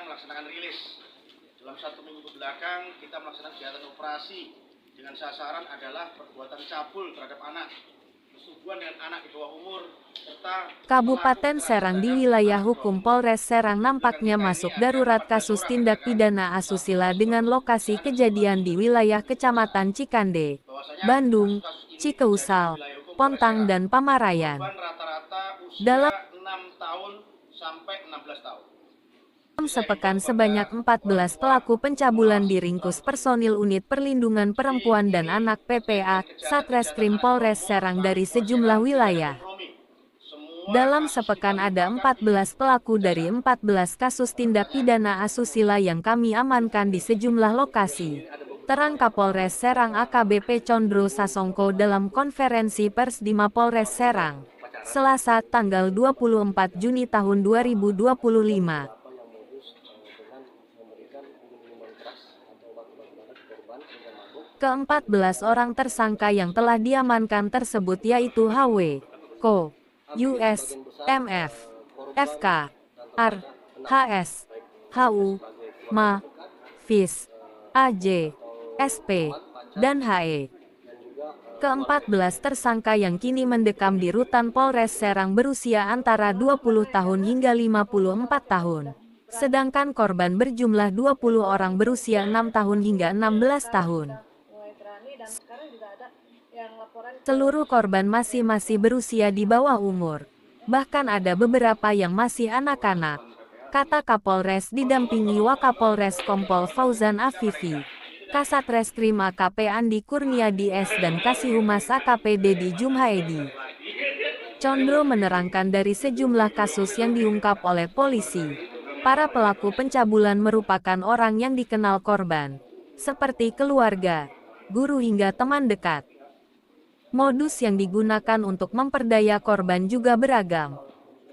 melaksanakan rilis. Dalam 1 minggu belakang kita melaksanakan kegiatan operasi dengan sasaran adalah perbuatan cabul terhadap anak, persetubuhan dengan anak di bawah umur, serta Kabupaten Serang di wilayah hukum Polres Serang nampaknya masuk darurat kasus tindak pidana asusila dengan lokasi kejadian di wilayah Kecamatan Cikande, Bandung, Cikeusal, Pontang dan Pamarayan. rata-rata usia Dalam 6 tahun sampai 16 tahun. sepekan sebanyak 14 pelaku pencabulan diringkus personil Unit Perlindungan Perempuan dan Anak PPA, Satreskrim Polres Serang dari sejumlah wilayah. Dalam sepekan ada 14 pelaku dari 14 kasus tindak pidana asusila yang kami amankan di sejumlah lokasi. Terang Kapolres Serang AKBP Condro Sasongko dalam konferensi pers di Mapolres Serang, Selasa tanggal 24 Juni tahun 2025. Ke-14 orang tersangka yang telah diamankan tersebut yaitu HW, KO, US, MF, FK, R, HS, HU, MA, FIS, AJ, SP, dan HE. Ke-14 tersangka yang kini mendekam di rutan Polres Serang berusia antara 20 tahun hingga 54 tahun. Sedangkan korban berjumlah 20 orang berusia 6 tahun hingga 16 tahun. Seluruh korban masih berusia di bawah umur. Bahkan ada beberapa yang masih anak-anak, kata Kapolres didampingi Wakapolres Kompol Fauzan Afifi, Kasat Reskrim AKP Andi Kurniadi S dan Kasihumas AKP Dedi Jumhaedi. Condro menerangkan dari sejumlah kasus yang diungkap oleh polisi, para pelaku pencabulan merupakan orang yang dikenal korban, seperti keluarga, guru hingga teman dekat. Modus yang digunakan untuk memperdaya korban juga beragam.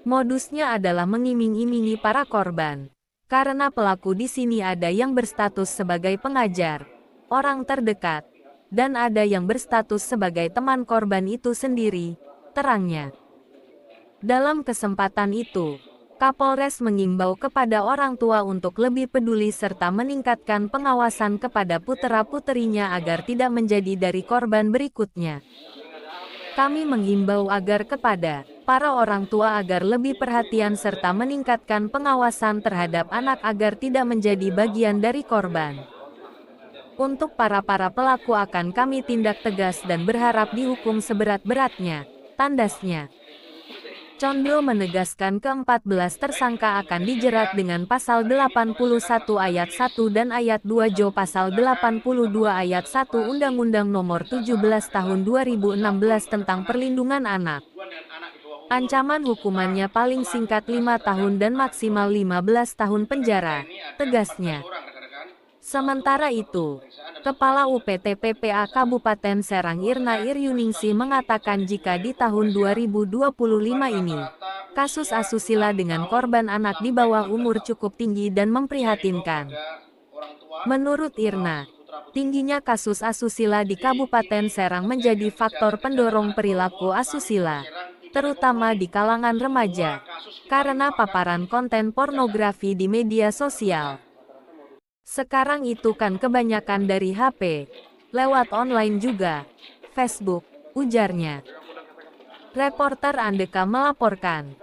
Modusnya adalah mengiming-imingi para korban. Karena pelaku di sini ada yang berstatus sebagai pengajar, orang terdekat, dan ada yang berstatus sebagai teman korban itu sendiri, terangnya. Dalam kesempatan itu, Kapolres mengimbau kepada orang tua untuk lebih peduli serta meningkatkan pengawasan kepada putra-puterinya agar tidak menjadi dari korban berikutnya. Kami mengimbau agar kepada para orang tua agar lebih perhatian serta meningkatkan pengawasan terhadap anak agar tidak menjadi bagian dari korban. Untuk para pelaku akan kami tindak tegas dan berharap dihukum seberat-beratnya, tandasnya. Condro menegaskan ke-14 tersangka akan dijerat dengan pasal 81 ayat 1 dan ayat 2 Jo pasal 82 ayat 1 Undang-Undang Nomor 17 Tahun 2016 tentang Perlindungan Anak. Ancaman hukumannya paling singkat 5 tahun dan maksimal 15 tahun penjara, tegasnya. Sementara itu, Kepala UPT PPA Kabupaten Serang Irna Iryuningsi mengatakan jika di tahun 2025 ini, kasus asusila dengan korban anak di bawah umur cukup tinggi dan memprihatinkan. Menurut Irna, tingginya kasus asusila di Kabupaten Serang menjadi faktor pendorong perilaku asusila, terutama di kalangan remaja, karena paparan konten pornografi di media sosial. Sekarang itu kan kebanyakan dari HP, lewat online juga, Facebook, ujarnya. Reporter Andeka melaporkan.